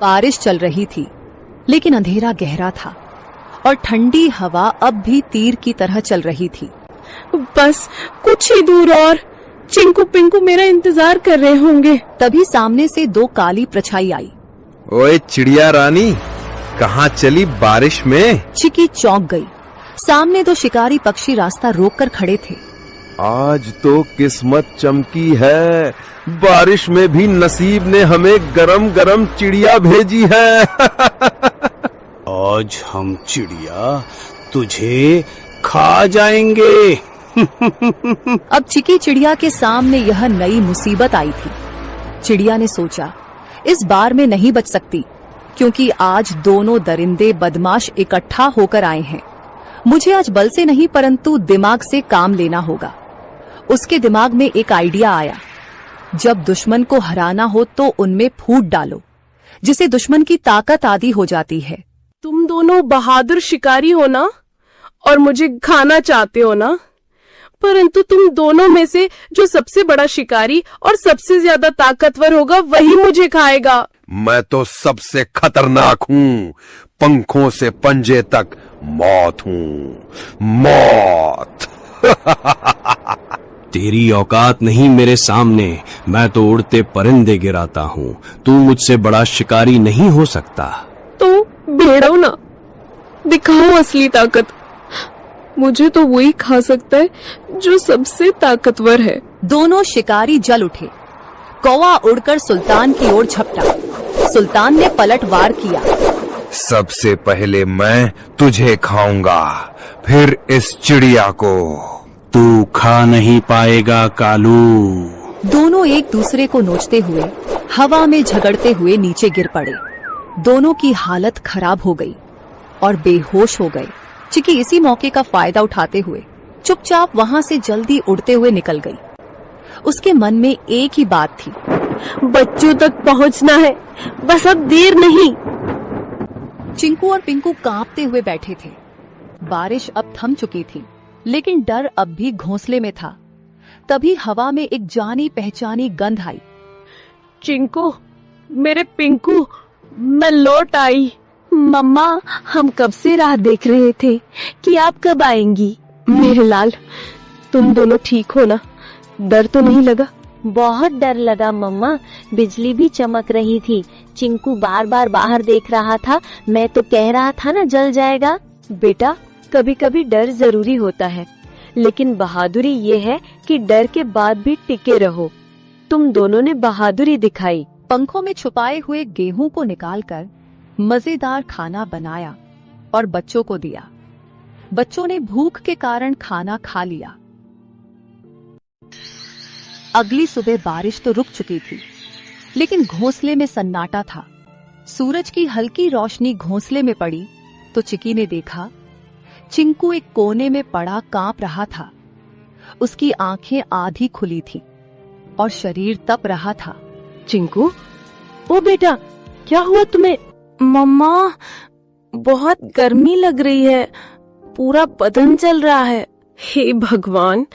बारिश चल रही थी, लेकिन अंधेरा गहरा था और ठंडी हवा अब भी तीर की तरह चल रही थी। बस कुछ ही दूर और चिंकू पिंकू मेरा इंतजार कर रहे होंगे। तभी सामने से दो काली परछाई आई। ओए चिड़िया रानी, कहाँ चली बारिश में? चिकी चौंक गई। सामने दो शिकारी पक्षी रास्ता रोककर खड़े थे। आज तो किस्मत चमकी है, बारिश में भी नसीब ने हमें गरम गरम चिड़िया भेजी है। आज हम चिड़िया तुझे खा जाएंगे। अब चिकी चिड़िया के सामने यह नई मुसीबत आई थी। चिड़िया ने सोचा, इस बार में नहीं बच सकती, क्योंकि आज दोनों दरिंदे बदमाश इकट्ठा होकर आए हैं। मुझे आज बल से नहीं परंतु दिमाग से काम लेना होगा। उसके दिमाग में एक आइडिया आया। जब दुश्मन को हराना हो तो उनमें फूट डालो, जिसे दुश्मन की ताकत आदि हो जाती है। तुम दोनों बहादुर शिकारी हो ना, और मुझे खाना चाहते हो ना, परंतु तुम दोनों में से जो सबसे बड़ा शिकारी और सबसे ज्यादा ताकतवर होगा वही मुझे खाएगा। मैं तो सबसे खतरनाक हूँ, पंखों से पंजे तक मौत हूँ, मौत। तेरी औकात नहीं मेरे सामने, मैं तो उड़ते परिंदे गिराता हूँ। तू मुझसे बड़ा शिकारी नहीं हो सकता। तो भेड़ो ना, दिखाओ असली ताकत। मुझे तो वही खा सकता है जो सबसे ताकतवर है। दोनों शिकारी जल उठे। कौवा उड़कर सुल्तान की ओर झपटा। सुल्तान ने पलटवार किया। सबसे पहले मैं तुझे खाऊंगा, फिर इस चिड़िया को। तू खा नहीं पाएगा कालू। दोनों एक दूसरे को नोचते हुए हवा में झगड़ते हुए नीचे गिर पड़े। दोनों की हालत खराब हो गई और बेहोश हो गए। चिकी इसी मौके का फायदा उठाते हुए चुपचाप वहां से जल्दी उड़ते हुए निकल गई। उसके मन में एक ही बात थी, बच्चों तक पहुंचना है, बस अब देर नहीं। चिंकू और पिंकू कांपते हुए बैठे थे। बारिश अब थम चुकी थी, लेकिन डर अब भी घोंसले में था। तभी हवा में एक जानी पहचानी गंध आई। चिंकू, मेरे पिंकू, मैं लौट आई। मम्मा, हम कब से राह देख रहे थे कि आप कब आएंगी। मेरे लाल, तुम दोनों ठीक हो ना? डर तो नहीं लगा? बहुत डर लगा मम्मा, बिजली भी चमक रही थी। चिंकू बार बार बाहर देख रहा था, मैं तो कह रहा था ना जल जाएगा। बेटा, कभी कभी डर जरूरी होता है, लेकिन बहादुरी ये है कि डर के बाद भी टिके रहो। तुम दोनों ने बहादुरी दिखाई। पंखों में छुपाए हुए गेहूं को निकालकर मजेदार खाना बनाया और बच्चों को दिया। बच्चों ने भूख के कारण खाना खा लिया। अगली सुबह बारिश तो रुक चुकी थी, लेकिन घोंसले में सन्नाटा था। सूरज की हल्की रोशनी घोंसले में पड़ी तो चिकी ने देखा चिंकू एक कोने में पड़ा कांप रहा था। उसकी आंखें आधी खुली थी और शरीर तप रहा था। चिंकू, ओ बेटा, क्या हुआ तुम्हें? मम्मा, बहुत गर्मी लग रही है, पूरा बदन जल रहा है। हे भगवान,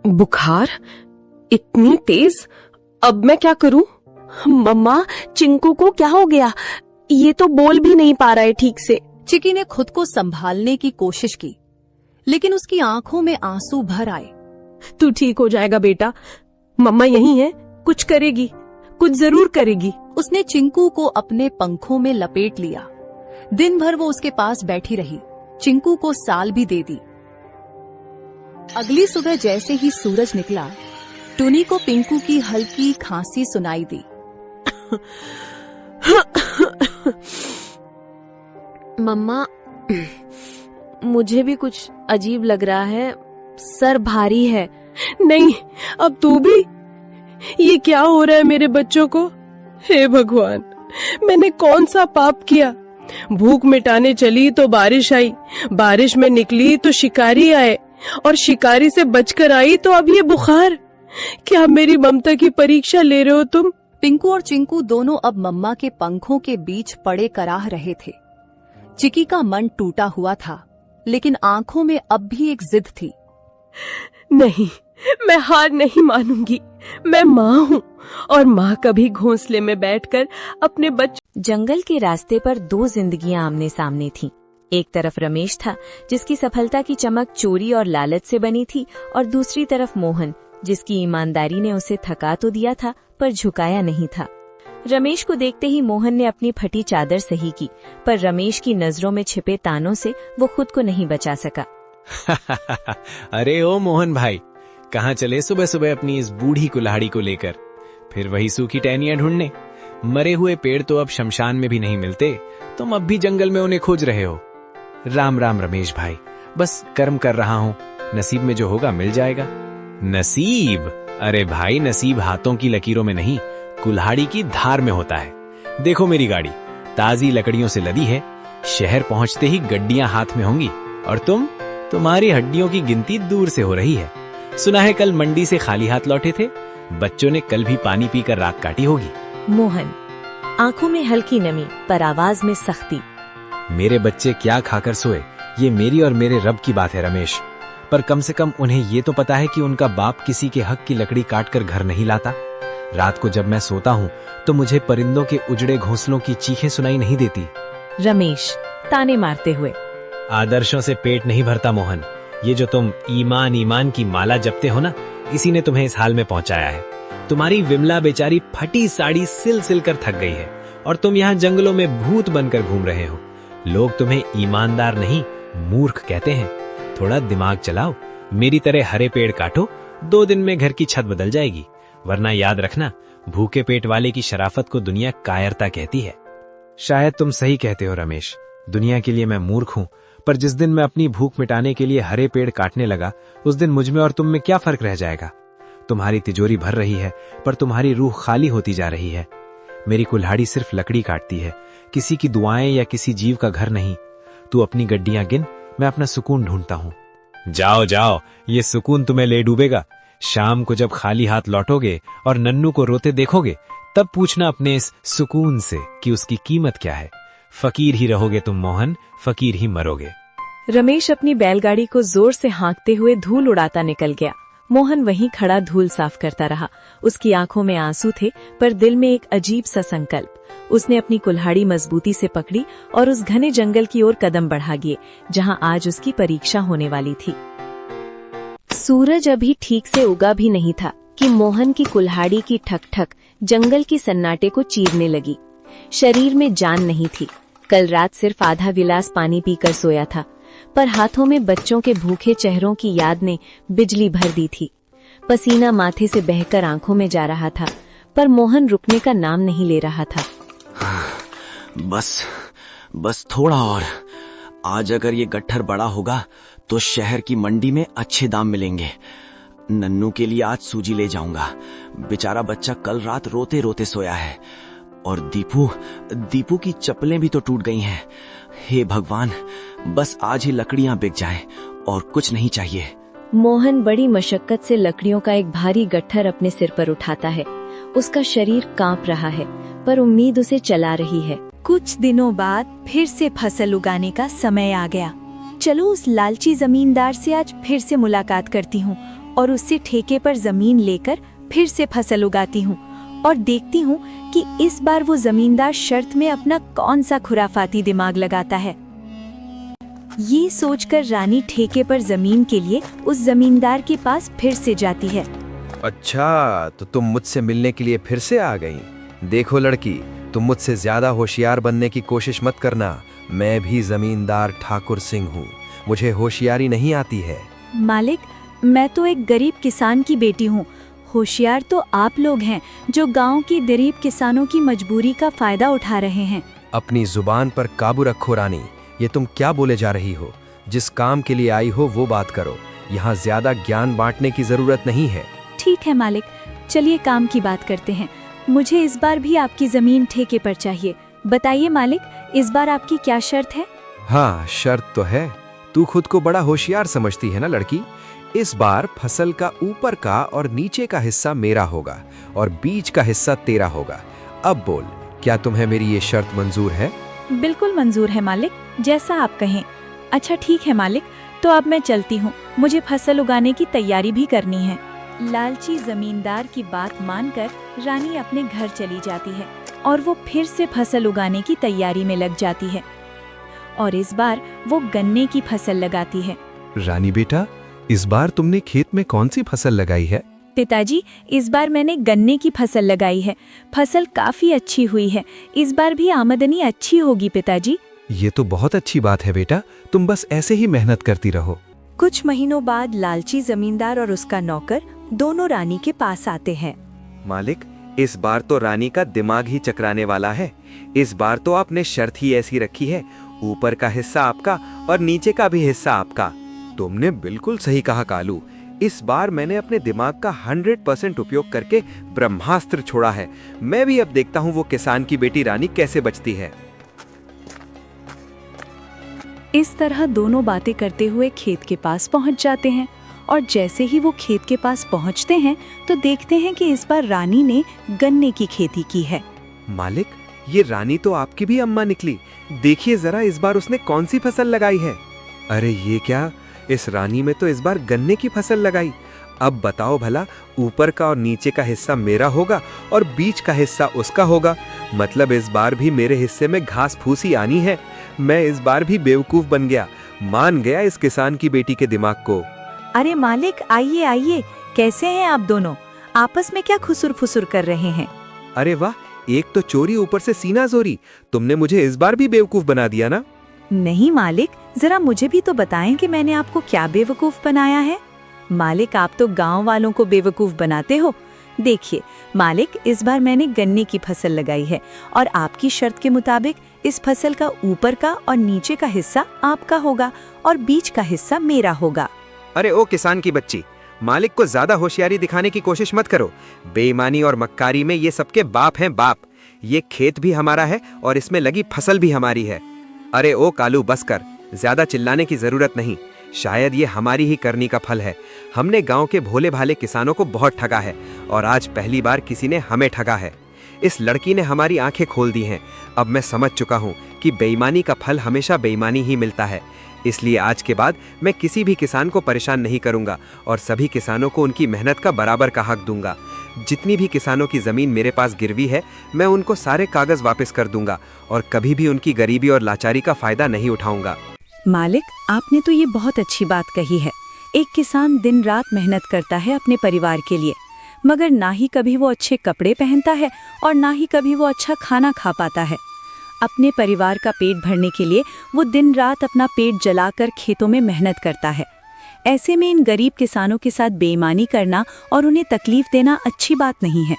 बुखार इतनी तेज, अब मैं क्या करूं? मम्मा, चिंकू को क्या हो गया? ये तो बोल भी नहीं पा रहा है ठीक से। चिकी ने खुद को संभालने की कोशिश की, लेकिन उसकी आंखों में आंसू भर आए। तू ठीक हो जाएगा बेटा, मम्मा यही है, कुछ करेगी, कुछ जरूर करेगी। उसने चिंकू को अपने पंखों में लपेट लिया। दिन भर वो उसके पास बैठी रही, चिंकू को साल भी दे दी। अगली सुबह जैसे ही सूरज निकला, टुनी को पिंकू की हल्की खांसी सुनाई दी। मम्मा, मुझे भी कुछ अजीब लग रहा है, सर भारी है। नहीं, अब तू भी? ये क्या हो रहा है मेरे बच्चों को? हे भगवान, मैंने कौन सा पाप किया? भूख मिटाने चली तो बारिश आई, बारिश में निकली तो शिकारी आए, और शिकारी से बचकर आई तो अब ये बुखार। क्या मेरी ममता की परीक्षा ले रहे हो तुम? पिंकू और चिंकू दोनों अब मम्मा के पंखों के बीच पड़े कराह रहे थे। चिकी का मन टूटा हुआ था, लेकिन आंखों में अब भी एक जिद थी। नहीं, मैं हार नहीं मानूंगी। मैं माँ हूँ और माँ कभी घोंसले में बैठकर अपने बच्चों। जंगल के रास्ते पर दो जिंदगियां आमने सामने थीं। एक तरफ रमेश था, जिसकी सफलता की चमक चोरी और लालच से बनी थी, और दूसरी तरफ मोहन, जिसकी ईमानदारी ने उसे थका तो दिया था पर झुकाया नहीं था। रमेश को देखते ही मोहन ने अपनी फटी चादर सही की, पर रमेश की नजरों में छिपे तानों से वो खुद को नहीं बचा सका। अरे ओ मोहन भाई, कहाँ चले सुबह सुबह अपनी इस बूढ़ी कुल्हाड़ी को लेकर? फिर वही सूखी टहनियां ढूंढने? मरे हुए पेड़ तो अब शमशान में भी नहीं मिलते, तुम अब भी जंगल में उन्हें खोज रहे हो। राम राम रमेश भाई, बस कर्म कर रहा हूँ, नसीब में जो होगा मिल जाएगा। नसीब? अरे भाई, नसीब हाथों की लकीरों में नहीं, कुल्हाड़ी की धार में होता है। देखो मेरी गाड़ी ताजी लकड़ियों से लदी है, शहर पहुंचते ही गड्डियां हाथ में होंगी, और तुम्हारी हड्डियों की गिनती दूर से हो रही है। सुना है कल मंडी से खाली हाथ लौटे थे, बच्चों ने कल भी पानी पीकर रात काटी होगी। मोहन, आंखों में हल्की नमी पर आवाज में सख्ती। मेरे बच्चे क्या खाकर सोए, ये मेरी और मेरे रब की बात है रमेश, पर कम से कम उन्हें ये तो पता है कि उनका बाप किसी के हक की लकड़ी काटकर घर नहीं लाता। रात को जब मैं सोता हूँ तो मुझे परिंदों के उजड़े घोंसलों की चीखें सुनाई नहीं देती। रमेश ताने मारते हुए। आदर्शों से पेट नहीं भरता मोहन, ये जो तुम ईमान ईमान की माला जपते हो ना, इसी ने तुम्हें इस हाल में पहुंचाया है। तुम्हारी विमला बेचारी फटी साड़ी सिल सिल कर थक गई है, और तुम यहाँ जंगलों में भूत बनकर घूम रहे हो। लोग तुम्हें ईमानदार नहीं, मूर्ख कहते हैं। थोड़ा दिमाग चलाओ, मेरी तरह हरे पेड़ काटो, 2 दिन में घर की छत बदल जाएगी। वरना याद रखना, भूखे पेट वाले की शराफत को दुनिया कायरता कहती है। शायद तुम सही कहते हो रमेश, दुनिया के लिए मैं मूर्ख हूँ, पर जिस दिन मैं अपनी भूख मिटाने के लिए हरे पेड़ काटने लगा, उस दिन मुझ में और तुम में क्या फर्क रह जाएगा? तुम्हारी तिजोरी भर रही है, पर तुम्हारी रूह खाली होती जा रही है। मेरी कुल्हाड़ी सिर्फ लकड़ी काटती है, किसी की दुआएं या किसी जीव का घर नहीं। तू अपनी गड्डियां गिन, मैं अपना सुकून ढूंढता हूँ। जाओ जाओ, ये सुकून तुम्हें ले डूबेगा। शाम को जब खाली हाथ लौटोगे और नन्नू को रोते देखोगे, तब पूछना अपने इस सुकून से कि उसकी कीमत क्या है। फकीर ही रहोगे तुम मोहन, फकीर ही मरोगे। रमेश अपनी बैलगाड़ी को जोर से हाँकते हुए धूल उड़ाता निकल गया। मोहन वहीं खड़ा धूल साफ करता रहा। उसकी आंखों में आंसू थे, पर दिल में एक अजीब सा संकल्प। उसने अपनी कुल्हाड़ी मजबूती से पकड़ी और उस घने जंगल की ओर कदम बढ़ा गए, जहां आज उसकी परीक्षा होने वाली थी। सूरज अभी ठीक से उगा भी नहीं था कि मोहन की कुल्हाड़ी की ठक ठक जंगल के सन्नाटे को चीरने लगी। शरीर में जान नहीं थी। कल रात सिर्फ आधा गिलास पानी पीकर सोया था, पर हाथों में बच्चों के भूखे चेहरों की याद ने बिजली भर दी थी। पसीना माथे से बहकर आंखों में जा रहा था, पर मोहन रुकने का नाम नहीं ले रहा था। बस थोड़ा और। आज अगर ये गट्ठर बड़ा होगा तो शहर की मंडी में अच्छे दाम मिलेंगे। नन्नू के लिए आज सूजी ले जाऊंगा। बेचारा बच्चा कल रात रोते रोते सोया है, और दीपू की चप्पलें भी तो टूट गई हैं। हे भगवान, बस आज ही लकड़ियां बिक जाएं और कुछ नहीं चाहिए। मोहन बड़ी मशक्कत से लकड़ियों का एक भारी गट्ठर अपने सिर पर उठाता है। उसका शरीर कांप रहा है, पर उम्मीद उसे चला रही है। कुछ दिनों बाद फिर से फसल उगाने का समय आ गया। चलो उस लालची जमींदार से आज फिर से मुलाकात करती हूँ और उससे ठेके पर जमीन लेकर फिर से फसल उगाती हूँ, और देखती हूँ कि इस बार वो जमींदार शर्त में अपना कौन सा खुराफाती दिमाग लगाता है। ये सोचकर रानी ठेके पर जमीन के लिए उस जमींदार के पास फिर से जाती है। अच्छा, तो तुम मुझसे मिलने के लिए फिर से आ गई। देखो लड़की, तुम मुझसे ज्यादा होशियार बनने की कोशिश मत करना। मैं भी जमींदार ठाकुर सिंह हूँ, मुझे होशियारी नहीं आती है। मालिक, मैं तो एक गरीब किसान की बेटी हूँ। होशियार तो आप लोग हैं जो गांव के गरीब किसानों की मजबूरी का फायदा उठा रहे हैं। अपनी जुबान पर काबू रखो रानी। ये तुम क्या बोले जा रही हो? जिस काम के लिए आई हो वो बात करो। यहाँ ज्यादा ज्ञान बांटने की जरूरत नहीं है। ठीक है मालिक, चलिए काम की बात करते हैं। मुझे इस बार भी आपकी जमीन ठेके पर चाहिए। बताइए मालिक, इस बार आपकी क्या शर्त है? हाँ, शर्त तो है। तू खुद को बड़ा होशियार समझती है ना लड़की। इस बार फसल का ऊपर का और नीचे का हिस्सा मेरा होगा और बीच का हिस्सा तेरा होगा। अब बोल, क्या तुम्हें मेरी ये शर्त मंजूर है? बिल्कुल मंजूर है मालिक, जैसा आप कहें। अच्छा ठीक है मालिक, तो अब मैं चलती हूँ। मुझे फसल उगाने की तैयारी भी करनी है। लालची जमींदार की बात मानकर रानी अपने घर चली जाती है और वो फिर से फसल उगाने की तैयारी में लग जाती है और इस बार वो गन्ने की फसल लगाती है। रानी बेटा, इस बार तुमने खेत में कौन सी फसल लगाई है? पिताजी, इस बार मैंने गन्ने की फसल लगाई है। फसल काफी अच्छी हुई है। इस बार भी आमदनी अच्छी होगी पिताजी। ये तो बहुत अच्छी बात है बेटा, तुम बस ऐसे ही मेहनत करती रहो। कुछ महीनों बाद लालची जमींदार और उसका नौकर दोनों रानी के पास आते हैं। मालिक, इस बार तो रानी का दिमाग ही चकराने वाला है। इस बार तो आपने शर्त ही ऐसी रखी है, ऊपर का हिस्सा आपका और नीचे का भी हिस्सा आपका। तुमने बिल्कुल सही कहा कालू। इस बार मैंने अपने दिमाग का 100% उपयोग करके ब्रह्मास्त्र छोड़ा है। मैं भी अब देखता हूँ वो किसान की बेटी रानी कैसे बचती है। इस तरह दोनों बातें करते हुए खेत के पास पहुंच जाते हैं और जैसे ही वो खेत के पास पहुंचते हैं तो देखते हैं कि इस बार रानी ने गन्ने की खेती की है। मालिक, ये रानी तो आपकी भी अम्मा निकली। देखिए जरा इस बार उसने कौन सी फसल लगाई है। अरे ये क्या, इस रानी में तो इस बार गन्ने की फसल लगाई। अब बताओ भला, ऊपर का और नीचे का हिस्सा मेरा होगा और बीच का हिस्सा उसका होगा। मतलब इस बार भी मेरे हिस्से में घास फूसी आनी है। मैं इस बार भी बेवकूफ बन गया, मान गया इस किसान की बेटी के दिमाग को। अरे मालिक, आइए आइए, कैसे हैं आप दोनों? आपस में क्या खुसुर फुसुर कर रहे हैं? अरे वाह, एक तो चोरी ऊपर से सीना जोरी। तुमने मुझे इस बार भी बेवकूफ बना दिया ना। नहीं मालिक, जरा मुझे भी तो बताएं कि मैंने आपको क्या बेवकूफ बनाया है। मालिक, आप तो गांव वालों को बेवकूफ बनाते हो। देखिए मालिक, इस बार मैंने गन्ने की फसल लगाई है और आपकी शर्त के मुताबिक इस फसल का ऊपर का और नीचे का हिस्सा आपका होगा और बीच का हिस्सा मेरा होगा। अरे ओ किसान की बच्ची, मालिक को ज्यादा होशियारी दिखाने की कोशिश मत करो। बेईमानी और मक्कारी में ये सबके बाप हैं बाप। ये खेत भी हमारा है और इसमें लगी फसल भी हमारी है। अरे ओ कालू, बस कर, ज्यादा चिल्लाने की जरूरत नहीं। शायद ये हमारी ही करनी का फल है। हमने गांव के भोले भाले किसानों को बहुत ठगा है और आज पहली बार किसी ने हमें ठगा है। इस लड़की ने हमारी आंखें खोल दी हैं। अब मैं समझ चुका हूँ कि बेईमानी का फल हमेशा बेईमानी ही मिलता है। इसलिए आज के बाद मैं किसी भी किसान को परेशान नहीं करूंगा और सभी किसानों को उनकी मेहनत का बराबर का हक दूंगा। जितनी भी किसानों की जमीन मेरे पास गिरवी है, मैं उनको सारे कागज वापस कर दूंगा और कभी भी उनकी गरीबी और लाचारी का फायदा नहीं उठाऊंगा। मालिक, आपने तो ये बहुत अच्छी बात कही है। एक किसान दिन रात मेहनत करता है अपने परिवार के लिए, मगर ना ही कभी वो अच्छे कपड़े पहनता है और ना ही कभी वो अच्छा खाना खा पाता है। अपने परिवार का पेट भरने के लिए वो दिन रात अपना पेट जलाकर खेतों में मेहनत करता है। ऐसे में इन गरीब किसानों के साथ बेईमानी करना और उन्हें तकलीफ देना अच्छी बात नहीं है।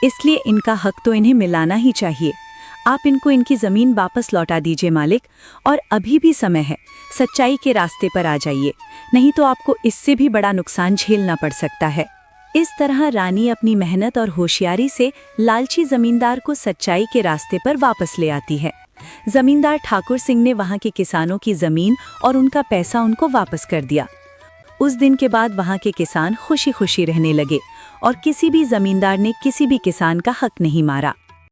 इसलिए इनका हक तो इन्हें मिलाना ही चाहिए। आप इनको इनकी जमीन वापस लौटा दीजिए मालिक, और अभी भी समय है, सच्चाई के रास्ते पर आ जाइए, नहीं तो आपको इससे भी बड़ा नुकसान झेलना पड़ सकता है। इस तरह रानी अपनी मेहनत और होशियारी से लालची जमींदार को सच्चाई के रास्ते पर वापस ले आती है। जमींदार ठाकुर सिंह ने वहां के किसानों की जमीन और उनका पैसा उनको वापस कर दिया। उस दिन के बाद वहां के किसान खुशी खुशी रहने लगे और किसी भी जमींदार ने किसी भी किसान का हक नहीं मारा।